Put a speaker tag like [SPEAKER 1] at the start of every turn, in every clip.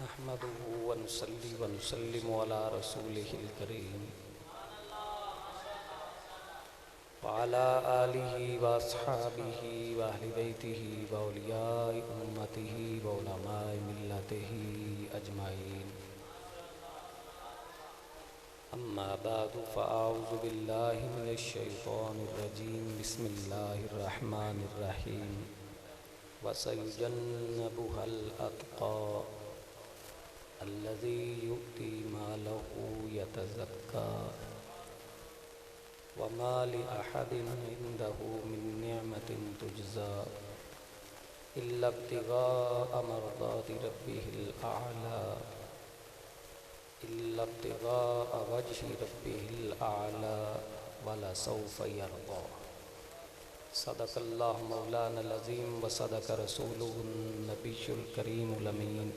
[SPEAKER 1] नहमदुहु व नुसल्ली व नुसल्लिमु अला रसूलिहिल करीम व अला आलिहि व अस्हाबिहि व अहलि बैतिहि व औलियाए उम्मतिहि व उलमाए मिल्लतिहि अजमाइन। अम्मा बादु फ़अऊज़ु बिल्लाहि मिनश शैतानिर रजीम। बिस्मिल्लाहिर रहमानिर रहीम। व सयुजन्नबुहल अत्क़ा अल्लज़ी यु'ती मालहु यतज़क्का व मा लिअहदिन इंदहु मिन निअमतिन तुजज़ा इल्ला इब्तिग़ाअ मर्ज़ाति रब्बिहिल अअला इल्ला इब्तिग़ाअ वजहि रब्बिहिल अअला व लसौफ़ यर्ज़ा। सदक़ल्लाहु मौलानल अज़ीम व सदक़ रसूलुहुन नबियुल करीमुल अमीन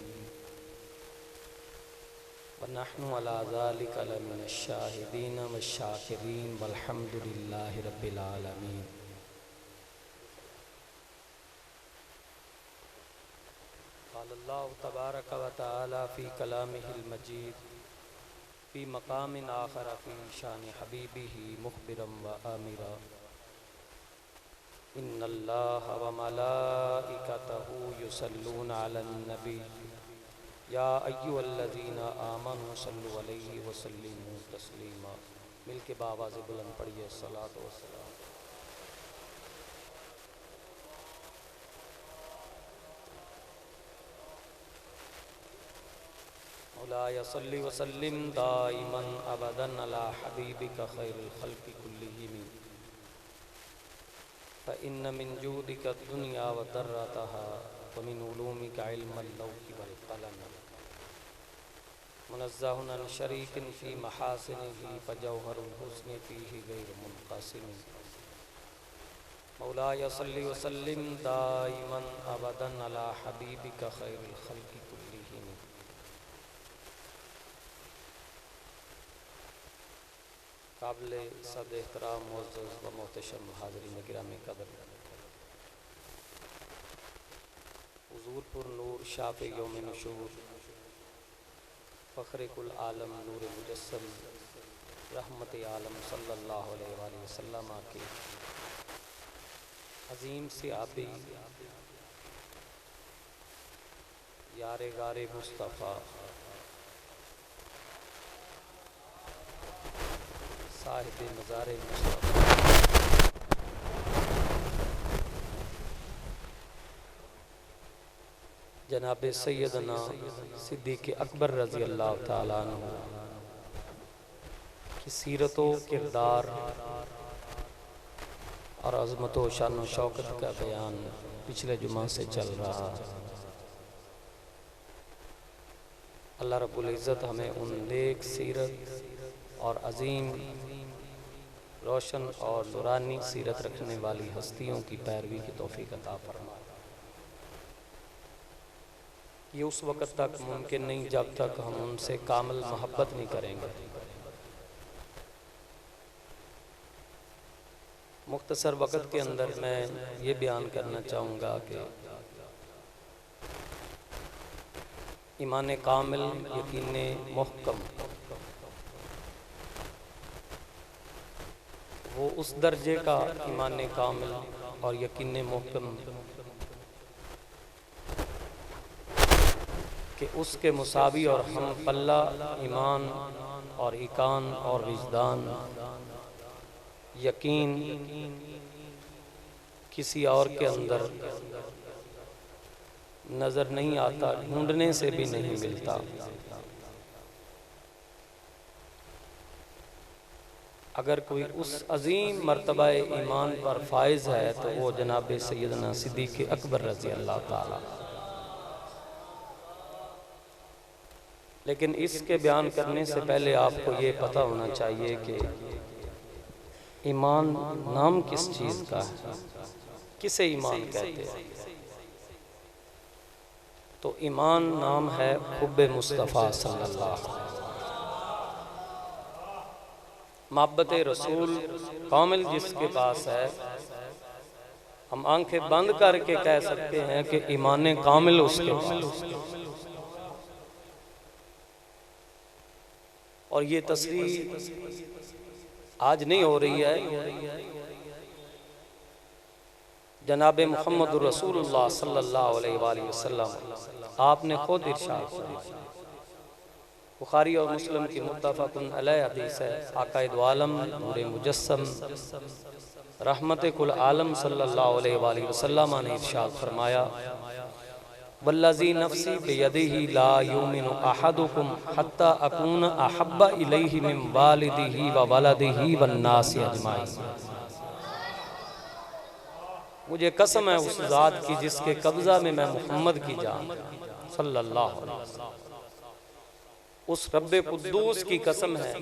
[SPEAKER 1] व नहनु अला ज़ालिका लमिनश शाहिदीन वश्शाकिरीन वल्हम्दुलिल्लाहि रब्बिल आलमीन। क़ालल्लाहु तबारक व तआला फ़ी कलामिहिल मजीद फ़ी मक़ामिन आख़र फ़ी शानि हबीबिही मुख़बिरन व आमिरा। इन्नल्लाह व मलाइकतहु युसल्लूना अलन नबी या अय्युहल्लज़ीना आमनू सल्लु अलैहि व सल्लिमू तस्लीमा। मिल के बावाज़ बुलंद पढ़िए सलात व सलाम। मौलाया सल्लि व सल्लिम दाइमन अबदन अला हबीबिका खैरुल खल्क़ि कुल्लिहिम फ़इन्न मिन जूदिका दुनिया व दर्रतहा व मिन उलूमिका इल्मल लौहि वल क़लम। मुनज़्ज़हुन अन शरीकिन फ़ी महासिनिही फ़जौहरुल हुस्नि फ़ीही गैर मुनक़सिम। मौलाया सल्लि व सल्लिम दाइमन अबदन अला हबीबिका खैरुल खल्क़ि कुल्लिहिम। काबिल सद एहतराम मुअज़्ज़ज़ व मोहतशम हाज़रीन गिरामी क़द्र, हुज़ूरपुर नूर शाफ़े यौम नशूर फ़ख्रे कुल आलम नूर मुजस्सम रहमत आलम सल्लल्लाहु अलैहि वसल्लम के अज़ीम सहाबी यारे गारे मुस्तफ़ा साहिब मज़ारे मुस्तफ़ा जनाब सैयदना सिद्दीक़ अकबर रज़ी अल्लाह ताला अन्हु की सीरत व किरदार और अज़मत व शान व शौकत का बयान पिछले जुमा से चल रहा है। अल्लाह रब्बुल इज़्ज़त हमें उन नेक सीरत और अज़ीम रोशन और नूरानी सीरत रखने वाली हस्तियों की पैरवी की तौफ़ीक़ अता फरमाए। ये उस वक़्त तक मुमकिन नहीं जब तक हम उनसे कामिल मोहब्बत नहीं करेंगे। मुख्तसर वक़्त के अंदर मैं ये बयान करना चाहूँगा कि ईमान कामिल यकीन मुहकम वो उस दर्जे का ईमान कामिल और यकीन मुहकम कि उसके मुसावी और हम पल्ला ईमान और इकान और विजदान यकीन किसी और के अंदर नज़र नहीं आता, ढूंढने से भी नहीं मिलता। अगर कोई उस अज़ीम मर्तबा ईमान पर फाइज है तो वो जनाब सैयदना सिद्दीक़ अकबर रज़ी अल्लाह ताला। लेकिन इसके बयान करने से पहले आपको ये पता होना चाहिए कि ईमान नाम किस चीज़ का है, किसे ईमान कहते हैं। तो ईमान नाम है हुब्बे मुस्तफ़ा सल्लल्लाहु अलैहि वसल्लम। मोहब्बत रसूल कामिल जिसके पास है, हम आंखें बंद करके कह सकते हैं कि ईमान कामिल उसके पास। और ये तस्रीह आज नहीं हो रही है, जनाब मुहम्मद रसूलुल्लाह सल्लल्लाहु अलैहि वसल्लम आपने खुद इरशाद फरमाया, बुखारी और मुस्लिम की मुत्तफ़क़ुन अलैह हदीस है। आक़ाए दो आलम नूरे मुजस्सम रहमत कुल आलम सल्लल्लाहु अलैहि वसल्लम ने इरशाद फरमाया, वल्लज़ी नफ़्सी बियदिही ला युमिनु अहदुकुम हत्ता अकूना अहब्बा इलैहि मिन वालिदिही व वलदिही वन्नासि अजमाइन। मुझे कसम है उस ज़ात की जिसके कब्ज़ा में मैं मोहम्मद की जान सल्लल्लाहु अलैहि वसल्लम, उस रब्बे कुद्दूस की कसम है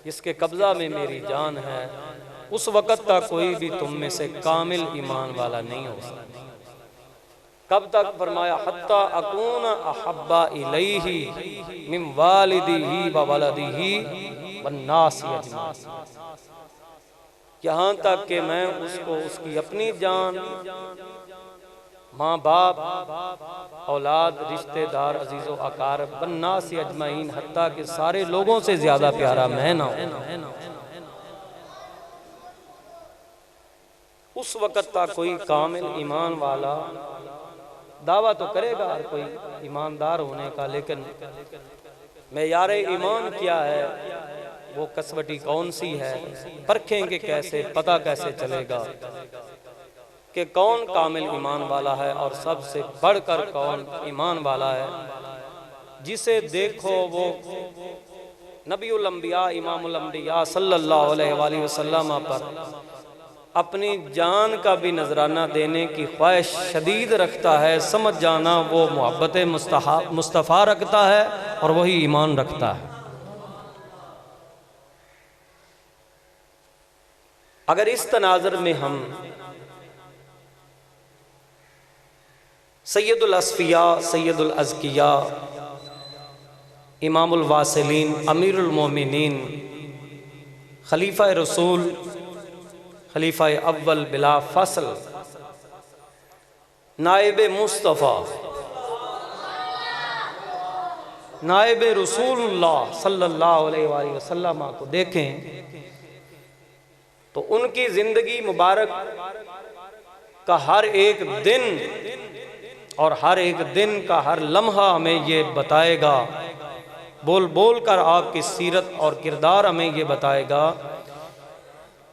[SPEAKER 1] जिसके कब्ज़ा में मेरी जान है, उस वक़्त तक कोई भी तुम में से कामिल ईमान वाला नहीं हो सकता। कब तक? फरमाया हत्ता अकूना अहब्बा इलैहि मिन वालिदिही व वलदिही वन्नासि अजमाइन, यहाँ तक कि मैं उसको उसकी अपनी जान, माँ बाप, औलाद, रिश्तेदार, अजीज़ो अकारब, वन्नासि अजमाइन, हत्ता कि सारे लोगों से ज्यादा प्यारा मैं ना हूँ। उस वक़्त तक कोई कामिल ईमान वाला दावा तो करेगा हर कोई ईमानदार होने का, लेकिन मेयार ईमान क्या है, वो कसवटी कौन सी है, परखेंगे कैसे, पता कैसे चलेगा कि कौन कामिल ईमान वाला है और सबसे बढ़कर कौन ईमान वाला है। जिसे देखो वो नबीउल अंबिया इमामुल अंबिया सल्लल्लाहु अलैहि वसल्लम पर अपनी जान का भी नजराना देने की ख्वाहिश शदीद रखता है, समझ जाना वो मोहब्बत मुस्तफ़ा रखता है और वही ईमान रखता है। अगर इस तनाज़ुर में हम सैयदुल अस्फिया, सैयदुल अज़किया, इमामुल वासिलीन, अमीरुल मोमिनीन, खलीफा रसूल, खलीफा अव्वल बिला फसल, नायब मुस्तफ़ा, नायब रसूलुल्लाह सल्लल्लाहु अलैहि वसल्लम को देखें तो उनकी जिंदगी मुबारक का हर एक दिन और हर एक दिन का हर लम्हा हमें ये बताएगा, बोल बोल कर आपकी सीरत और किरदार हमें ये बताएगा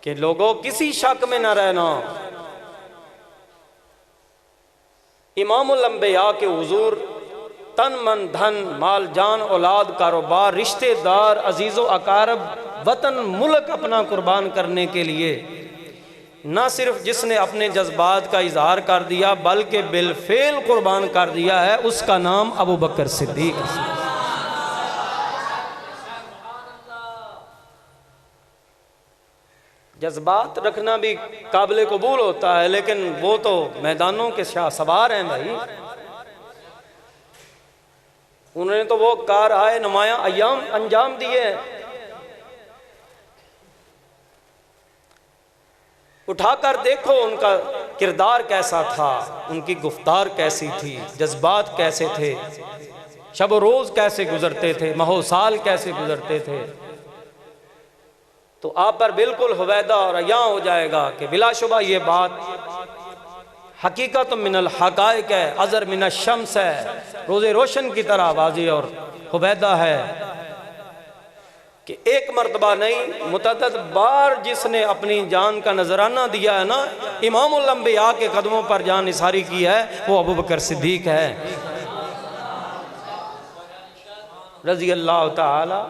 [SPEAKER 1] कि लोगों किसी शक में न रहना, इमामुल अंबिया के हुजूर तन मन धन माल जान औलाद कारोबार रिश्तेदार अजीज़ो अकारब वतन मुल्क अपना कुर्बान करने के लिए न सिर्फ जिसने अपने जज्बात का इजहार कर दिया बल्कि बिलफेल कुर्बान कर दिया है, उसका नाम अबू बकर सिद्दीक है। जज्बात रखना भी काबिल कबूल होता है, लेकिन वो तो मैदानों के शाह सवार हैं भाई। उन्होंने तो वो कार आए नुमाया अय्याम अंजाम दिए। उठाकर देखो उनका किरदार कैसा था, उनकी गुफ्तार कैसी थी, जज्बात कैसे थे, शब रोज कैसे गुजरते थे, महो साल कैसे गुजरते थे। तो आप पर बिल्कुल हुवैदा और अया हो जाएगा कि बिलाशुबा ये बात हकीकत मिनल हकाइक है, अज़र मिनल शम्स है, रोज़े रोशन की तरह वाज़ी और हुवैदा है कि एक मरतबा नहीं मुतअद्दिद बार जिसने अपनी जान का नजराना दिया है ना, इमामुल अंबिया के कदमों पर जान निसारी की है, वो अबू बकर सिद्दीक है रज़ी अल्लाह ताला।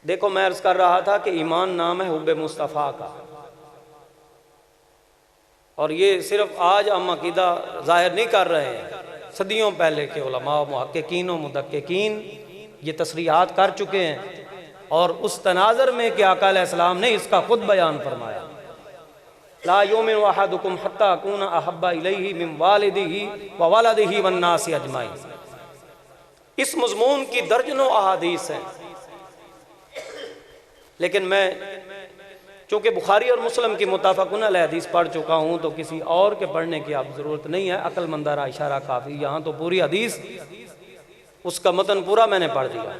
[SPEAKER 1] देखो मैं अर्ज कर रहा था कि ईमान नाम है हुब्बे मुस्तफ़ा का, और ये सिर्फ आज हम अकीदा जाहिर नहीं कर रहे हैं, सदियों पहले के उलमा मुहक्किकीन व मुदक्किकीन ये तस्रीहात कर चुके हैं। और उस तनाज़र में कि आका अलैहिस्सलाम ने इसका खुद बयान फरमाया, ला युमिनु अहदुकुम हत्ता अकूना अहब्बा इलैहि मिन वालिदिही व वलदिही वन्नासि अजमाइन। इस मज़मून की दर्जनों अहादीस हैं, लेकिन मैं चूँकि बुखारी और मुस्लिम की मुताफ़क़ुन अलैह हदीस पढ़ चुका हूँ तो किसी और के पढ़ने की आप ज़रूरत नहीं है, अक्लमंदारा इशारा काफ़ी। यहाँ तो पूरी हदीस उसका मतन पूरा मैंने पढ़ दिया।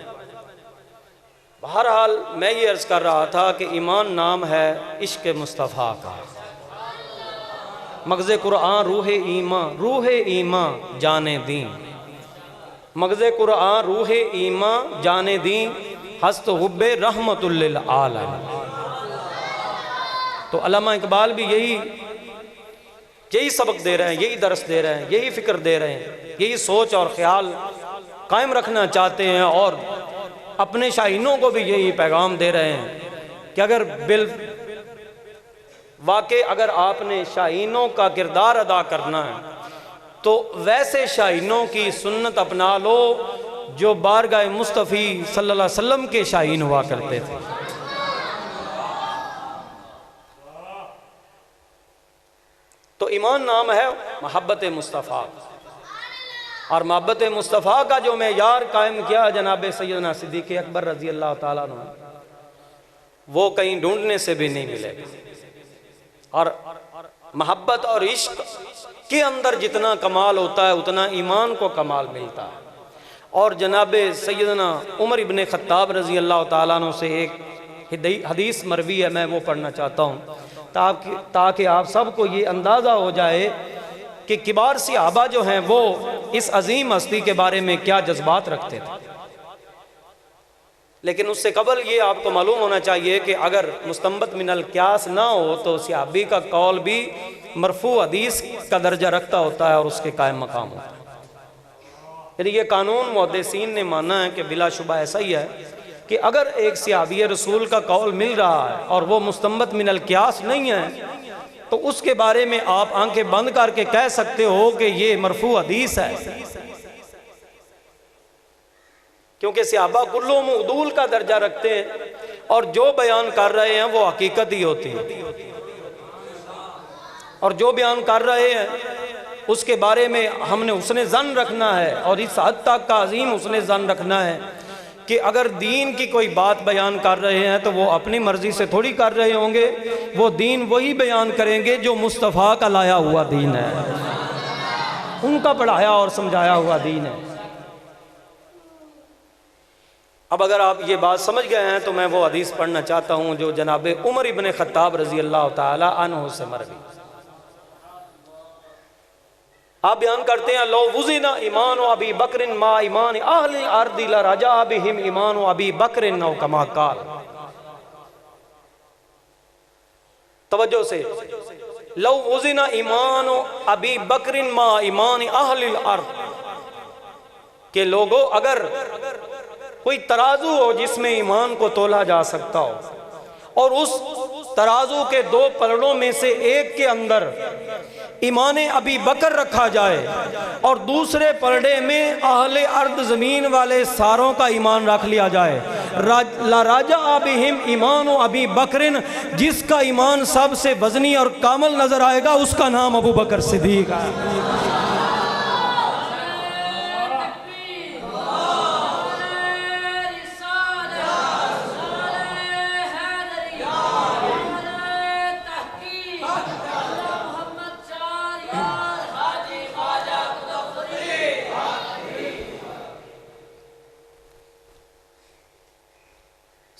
[SPEAKER 1] बहरहाल मैं ये अर्ज़ कर रहा था कि ईमान नाम है इश्क़ मुस्तफ़ा का। मग़ज़ कुरान रूह ईमान जाने दीं, मग़ज़ कुरान रूह ईमान जाने दीं, हस्त हुब्बे रहमतुल लिल आलमीन। तो अल्लामा इकबाल भी यही सबक दे रहे हैं, यही दर्स दे रहे हैं, यही फ़िक्र दे रहे हैं, यही सोच और ख़्याल कायम रखना चाहते हैं और अपने शाहीनों को भी यही पैगाम दे रहे हैं कि अगर वाकई अगर आपने शाहीनों का किरदार अदा करना है तो वैसे शाहीनों की सुन्नत अपना लो जो बारगाह मुस्तफ़ी सल्लल्लाहु अलैहि वसल्लम के शाहीन हुआ करते थे। तो ईमान नाम है मोहब्बत मुस्तफ़ा, और मोहब्बत मुस्तफ़ा का जो मेयार कायम किया जनाब सैयदना सिद्दीक़ अकबर रज़ी अल्लाह ताला अन्हु, वो कहीं ढूंढने से भी नहीं मिलेगा। और मोहब्बत और इश्क के अंदर जितना कमाल होता है उतना ईमान को कमाल मिलता है। और जनाब सैयदना उमर इब्ने ख़त्ताब रज़ी अल्लाह ताला अन्हु से एक हदीस मरवी है, मैं वो पढ़ना चाहता हूँ ताकि आप सबको ये अंदाज़ा हो जाए कि किबार सहाबा जो हैं वो इस अजीम हस्ती के बारे में क्या जज्बात रखते थे। लेकिन उससे कबल ये आपको मालूम होना चाहिए कि अगर मुस्तंबत मिनल क्यास ना हो तो सहाबी का कौल भी मरफू हदीस का दर्जा रखता होता है और उसके कायम मकाम होता है। यदि ये कानून मुहद्दिसीन ने माना है कि बिलाशुबा ऐसा ही है कि अगर एक सहाबी रसूल का कौल मिल रहा है और वो मुस्तंबत मिनल क्यास नहीं है तो उसके बारे में आप आंखें बंद करके कह सकते हो कि ये मरफू हदीस है, क्योंकि सहाबा कुल्लू मुअदूल का दर्जा रखते हैं और जो बयान कर रहे हैं वो हकीकत ही होती है, और जो बयान कर रहे हैं उसके बारे में हमने उसने ज़न रखना है। और इस हद तक का अजीम उसने ज़न रखना है कि अगर दीन की कोई बात बयान कर रहे हैं तो वो अपनी मर्जी से थोड़ी कर रहे होंगे, वो दीन वही बयान करेंगे जो मुस्तफ़ा का लाया हुआ दीन है, उनका पढ़ाया और समझाया हुआ दीन है। अब अगर आप ये बात समझ गए हैं तो मैं वो हदीस पढ़ना चाहता हूँ जो जनाब उमर इब्ने ख़त्ताब रज़ी अल्लाह ताला अन्हु से मरवी। आप बयान करते हैं लो वुज़िना ईमान अबी बकरिन मा ईमान अहल अर्द ला रजा बिहिम ईमान अबी बकरिन औ कमा काल। तवज्जो से, लो वुज़िना ईमान अबी बकरिन मा ईमान अहल अर्द के लोगों, अगर कोई तराजू हो जिसमें ईमान को तोला जा सकता हो और उस तराजू के दो पलड़ों में से एक के अंदर ईमान अबी बकर रखा जाए और दूसरे पलड़े में अहले अर्द ज़मीन वाले सारों का ईमान रख लिया जाए, ला राजा अबिहिम ईमान अबी बकरिन, जिसका ईमान सबसे वजनी और कामल नजर आएगा उसका नाम अबू बकर सिद्दीक है।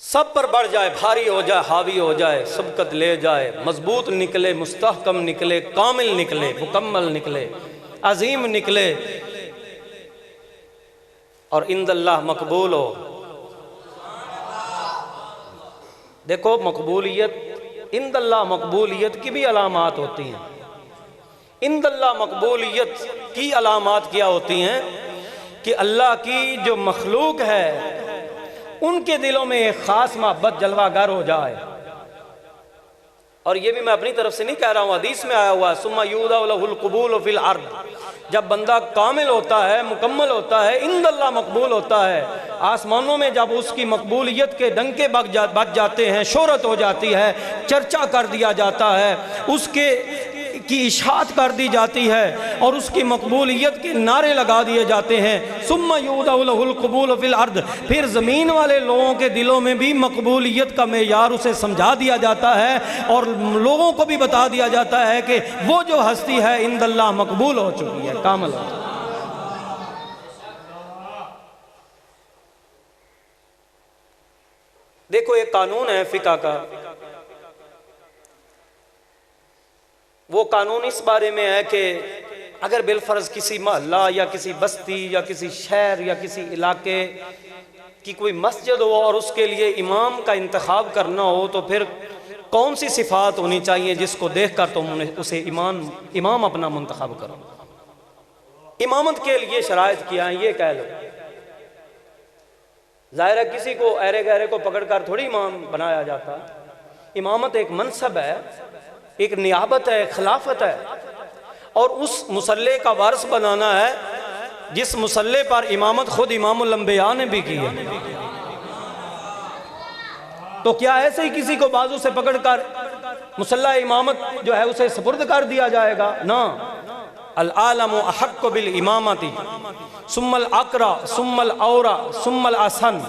[SPEAKER 1] सब पर बढ़ जाए, भारी हो जाए, हावी हो जाए, सबकत ले जाए, मजबूत निकले, मुस्तहकम निकले, कामिल निकले, मुकम्मल निकले, अजीम निकले और इंदल्लाह मकबूल हो। देखो मकबूलियत, इंदल्लाह मकबूलियत की भी अलामात होती हैं। इंदल्लाह मकबूलियत की अलामात क्या होती हैं कि अल्लाह की जो मखलूक है उनके दिलों में एक ख़ास मोहब्बत जलवागर हो जाए। और ये भी मैं अपनी तरफ से नहीं कह रहा हूँ, हदीस में आया हुआ सुम्मा यूदा लहुल क़बूल फिल अर्द, जब बंदा कामिल होता है, मुकम्मल होता है, इंदल्लाह मकबूल होता है, आसमानों में जब उसकी मकबूलियत के डंके बज जाते हैं, शोहरत हो जाती है, चर्चा कर दिया जाता है, उसके की इशाअत कर दी जाती है और उसकी मकबूलियत के नारे लगा दिए जाते हैं। सुम्मा युदउल क़बूल फ़िल अर्द, फिर ज़मीन वाले लोगों के दिलों में भी मकबूलियत का मेयार उसे समझा दिया जाता है और लोगों को भी बता दिया जाता है कि वो जो हस्ती है इंदल्लाह मकबूल हो चुकी है, कामिल हो चुकी है। देखो एक कानून है फ़िक़्ह का, वो कानून इस बारे में है कि अगर बिलफर्ज किसी मोहल्ला या किसी बस्ती या किसी शहर या किसी इलाके की कोई मस्जिद हो और उसके लिए इमाम का इंतखाब करना हो तो फिर कौन सी सिफ़ात होनी चाहिए जिसको देख कर तुम उसे इमाम अपना मुंतखब करो। इमामत के लिए शराइत क्या है ये कह लो। ज़ाहिर है किसी को ऐरे गहरे को पकड़कर थोड़ी इमाम बनाया जाता। इमामत एक मनसब है, एक नियाबत है, खिलाफत है, और उस मुसल्ले का वारिस बनाना है जिस मुसल्ले पर इमामत खुद इमामुल अंबिया ने भी की है। तो क्या ऐसे ही किसी को बाजू से पकड़कर मुसल्ला इमामत जो है उसे सुपुर्द कर दिया जाएगा? ना, अल आलमु अहक्कु बिल इमामती सुम्मल अकरा सुम्मल औरा सुम्मल असन।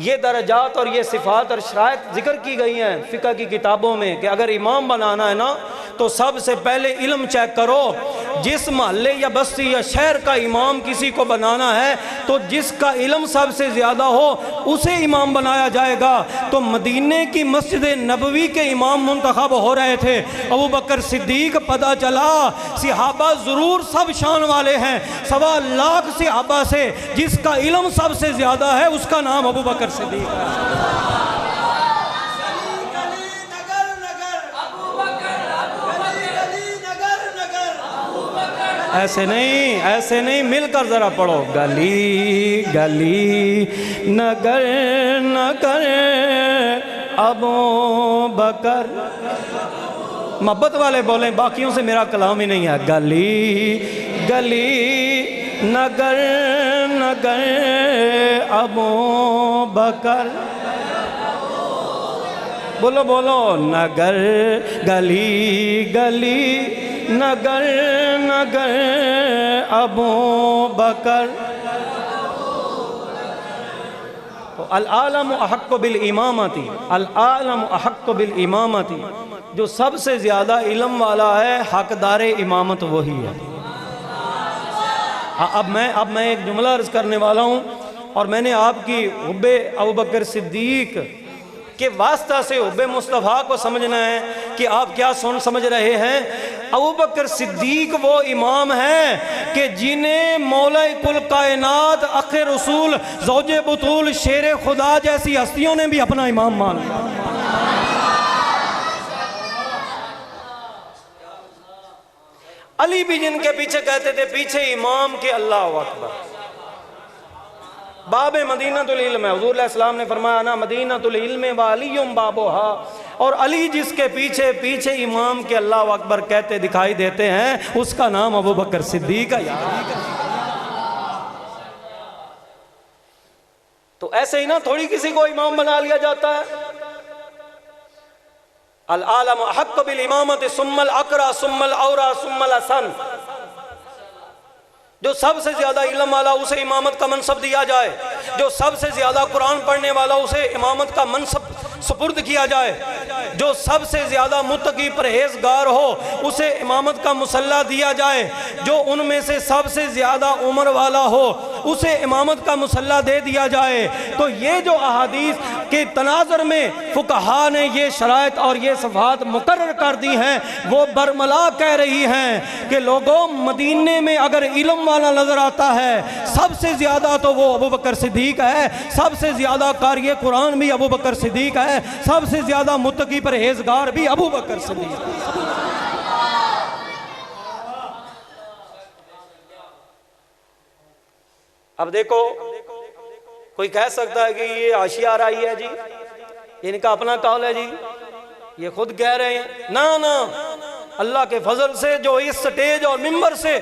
[SPEAKER 1] ये दर्जात और ये सिफ़ात और शराइत जिक्र की गई हैं फ़िक़्ह की किताबों में कि अगर इमाम बनाना है ना तो सबसे पहले इल्म चेक करो। जिस महल्ले या बस्ती या शहर का इमाम किसी को बनाना है तो जिसका इल्म सबसे ज़्यादा हो उसे इमाम बनाया जाएगा। तो मदीने की मस्जिद नबवी के इमाम मुंतखब हो रहे थे अबू बकर सिद्दीक। पता चला सहाबा ज़रूर सब शान वाले हैं, 1.25 लाख सहाबा से जिसका इल्म सबसे ज़्यादा है उसका नाम अबू बकर सिद्दीक है। ऐसे नहीं, मिलकर जरा पढ़ो। गली गली नगर नगर अबू बकर। मोहब्बत वाले बोलें, बाकियों से मेरा कलाम ही नहीं है। गली गली नगर नगर अबू बकर। बोलो बोलो, नगर गली गली नगर नगर अबू बकर। तो अल आलम अहक्कु बिल इमामती, अल आलम अहक्कु बिल इमामती, जो सबसे ज़्यादा इल्म वाला है हकदार इमामत वही है। अब मैं एक जुमला अर्ज़ करने वाला हूँ और मैंने आपकी हुब्बे अबू बकर सिद्दीक के वास्ता से हुब्बे मुस्तफ़ा को समझना है कि आप क्या समझ रहे हैं। अबू बकर सिद्दीक वो इमाम हैं कि जिन्हें मौला कुल कायनात अक़े रसूल ज़ौजे बुतूल शेर खुदा जैसी हस्तियों ने भी अपना इमाम मान लिया। अली भी जिनके पीछे कहते थे पीछे इमाम के अल्लाह अकबर। बाब मदीनतुल इल्म है, हुज़ूर अलैहिस्सलाम ने फरमाया ना मदीनतुल इल्म व अलीयुम बाबुहा। और अली जिसके पीछे पीछे इमाम के अल्लाह अकबर कहते दिखाई देते हैं उसका नाम अबू बकर सिद्दीक है। तो ऐसे ही ना थोड़ी किसी को इमाम बना लिया जाता है। अल आलम अहक्कु बिल इमामति सुम्मल अकरा सुम्मल औरा सुम्मल असन। जो सबसे ज्यादा इल्म वाला उसे इमामत का मनसब दिया जाए, जो सबसे ज्यादा कुरान पढ़ने वाला उसे इमामत का मनसब सुपुर्द किया जाए, जो सबसे ज्यादा मुत्तकी परहेजगार हो उसे इमामत का मुसल्ला दिया जाए, जो उनमें से सबसे ज्यादा उम्र वाला हो उसे इमामत का मुसल्ला दे दिया जाए। तो ये जो अहादीस के तनाज़ुर में फुक़हा ने ये शराइत और ये सिफ़ात मुकर्रर कर दी हैं वो बरमला कह रही हैं कि लोगों मदीने में अगर इल्म वाला नजर आता है सबसे ज्यादा तो वो अबू बकर सिद्दीक है, सबसे ज्यादा कारी कुरान भी अबू बकर सिद्दीक है, सबसे ज्यादा मुत्तकी परहेजगार भी अबू बकर सिद्दीक है। अब देखो कोई कह सकता है कि ये आशिया आ रही है जी, इनका अपना कौल है जी, ये खुद कह रहे हैं। ना ना, अल्लाह के फजल से जो इस स्टेज और मिंबर से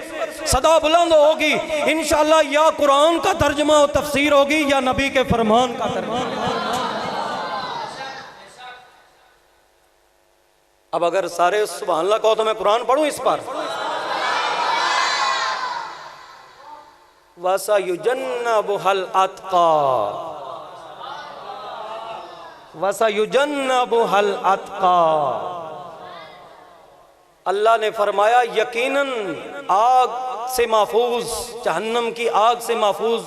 [SPEAKER 1] सदा बुलंद होगी इंशाअल्लाह या कुरान का तर्जुमा और तफसीर होगी या नबी के फरमान का तर्जुमा। अब अगर सारे सुभान अल्लाह कहो तो मैं कुरान पढ़ूं इस पर। वसयुजन्नबुहल अत्का, वसयुजन्नबुहल अत्का। अल्लाह ने फरमाया यकीनन आग से महफूज, जहन्नम की आग से महफूज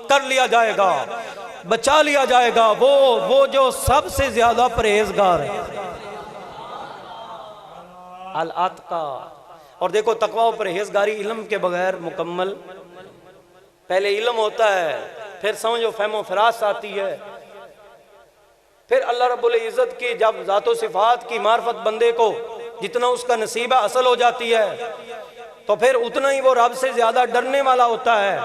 [SPEAKER 1] कर लिया जाएगा, बचा लिया जाएगा वो जो सबसे ज्यादा परहेजगार है, अल अत्का। और देखो तकवा और परहेजगारी इल्म के बगैर मुकम्मल, पहले इल्म होता है, फिर समझो फहमो फरास आती है, फिर अल्लाह रब्बुल इज़्ज़त की जब ज़ातो सिफ़ात की मार्फत बंदे को जितना उसका नसीबा असल हो जाती है तो फिर उतना ही वो रब से ज़्यादा डरने वाला होता है,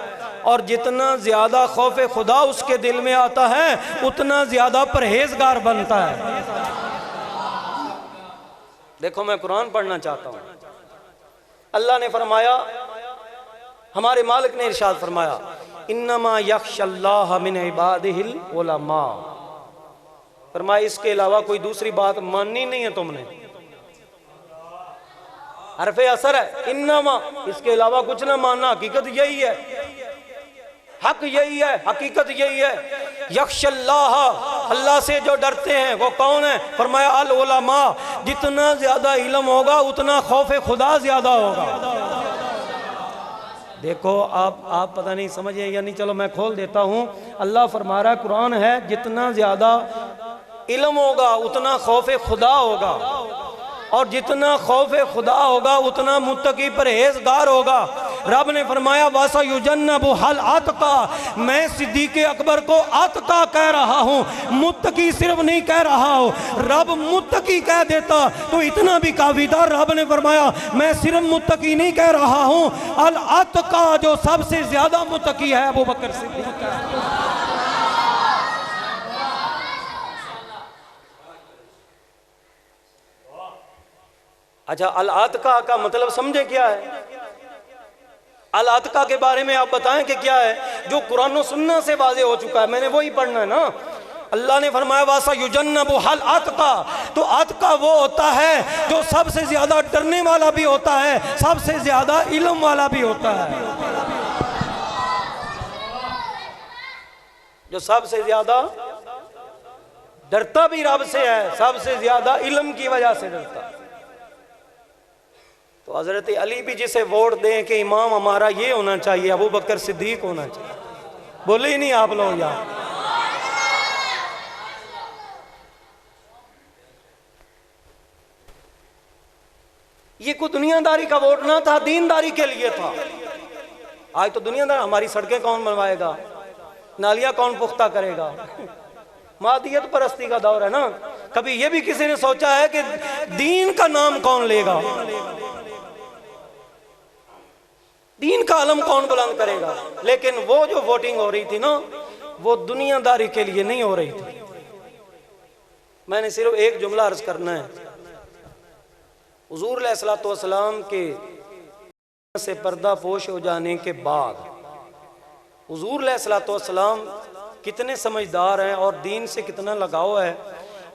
[SPEAKER 1] और जितना ज़्यादा खौफ खुदा उसके दिल में आता है उतना ज़्यादा परहेजगार बनता है। देखो मैं कुरान पढ़ना चाहता हूँ। अल्लाह ने फरमाया, हमारे मालिक ने इरशाद फरमाया, इन्नमा यख्शल्लाह मिन इबादिहिल उलमा। फरमाया इसके अलावा कोई दूसरी बात माननी नहीं है तुमने। हरफे असर है इन्नमा, इसके अलावा कुछ ना मानना, हकीकत यही है, हक यही है, हकीकत यही है। यख्शल्लाह, अल्लाह से जो डरते हैं वो कौन है? फरमाया अल उलमा, जितना ज्यादा इल्म होगा उतना खौफ खुदा ज्यादा होगा। देखो आप पता नहीं समझे या नहीं, चलो मैं खोल देता हूँ। अल्लाह फरमा रहा है, कुरान है, जितना ज्यादा इल्म होगा उतना खौफ खुदा होगा, और जितना खौफ खुदा होगा उतना मुत्तकी परहेजगार होगा। रब ने फरमाया वासा युजन्नबुहल अत्का, मैं सिद्दीक़ अकबर को अत्का कह रहा हूँ, मुत्तकी सिर्फ नहीं कह रहा हूँ। रब मुत्तकी कह देता तो इतना भी काफी था। रब ने फरमाया मैं सिर्फ मुत्तकी नहीं कह रहा हूँ, अल अत्का जो सबसे ज्यादा मुत्तकी है अबू बकर सिद्दीक़। अच्छा, अल अत्का का मतलब समझे क्या है? अल अत्का के बारे में आप बताएं कि क्या है, जो कुरान और सुन्नत से वाज़े हो चुका है, मैंने वही पढ़ना है ना। अल्लाह ने फरमाया वासा युजन्नबुहल अत्का, तो अत्का वो होता है जो सबसे ज्यादा डरने वाला भी होता है, सबसे ज्यादा इल्म वाला भी होता है, जो सबसे ज्यादा डरता भी रब से है, सबसे ज्यादा इल्म की वजह से डरता है। तो हजरत अली भी जिसे वोट दें कि इमाम हमारा ये होना चाहिए, अबू बकर सिद्दीक होना चाहिए, बोले ही नहीं आप लोग यार। ये कोई दुनियादारी का वोट ना था, दीनदारी के लिए था। आज तो दुनियादार, हमारी सड़कें कौन बनवाएगा, नालियां कौन पुख्ता करेगा, मादियत परस्ती का दौर है ना। कभी ये भी किसी ने सोचा है कि दीन का नाम कौन लेगा, दीन का अलम कौन बुलंद करेगा। लेकिन वो जो वोटिंग हो रही थी ना, वो दुनियादारी के लिए नहीं हो रही थी। मैंने सिर्फ एक जुमला अर्ज करना है। हुजूर अलैहिस्सलातु वस्सलाम के से पर्दा पोश हो जाने के बाद हुजूर अलैहिस्सलातु वस्सलाम कितने समझदार हैं और दीन से कितना लगाव है,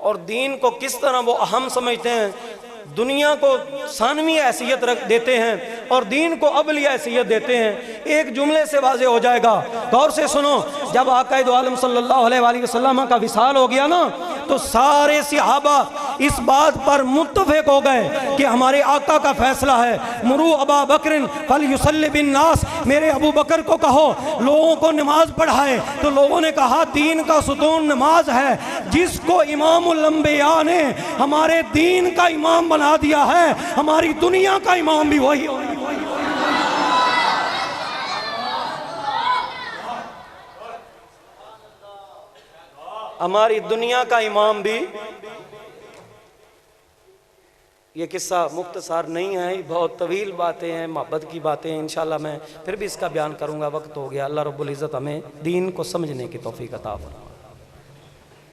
[SPEAKER 1] और दीन को किस तरह वो अहम समझते हैं, दुनिया को सानवी हैसियत रख देते हैं और दीन को अबली हैसियत देते हैं। एक जुमले से वाज़े हो जाएगा, गौर से सुनो। जब आका दो आलम सल्लल्लाहु अलैहि वसल्लम का विसाल हो गया ना, तो सारे सहाबा इस बात पर मुत्तफिक हो गए कि हमारे आका का फैसला है, मुरू अबा बकरिन फल युसल्ली बिन नास, मेरे अबू बकर को कहो लोगों को नमाज पढ़ाए। तो लोगों ने कहा दीन का सुतून नमाज है, जिसको इमामुल अंबिया ने हमारे दीन का इमाम बना दिया है, हमारी दुनिया का इमाम भी वही हो। हमारी दुनिया का इमाम भी। ये किस्सा मुख्तसार नहीं है, बहुत तवील बातें हैं, मोहब्बत की बातें हैं। इंशाल्लाह मैं फिर भी इसका बयान करूंगा, वक्त हो गया। अल्लाह रब्बुल इज़्ज़त हमें दीन को समझने की तौफीक अता फरमाए।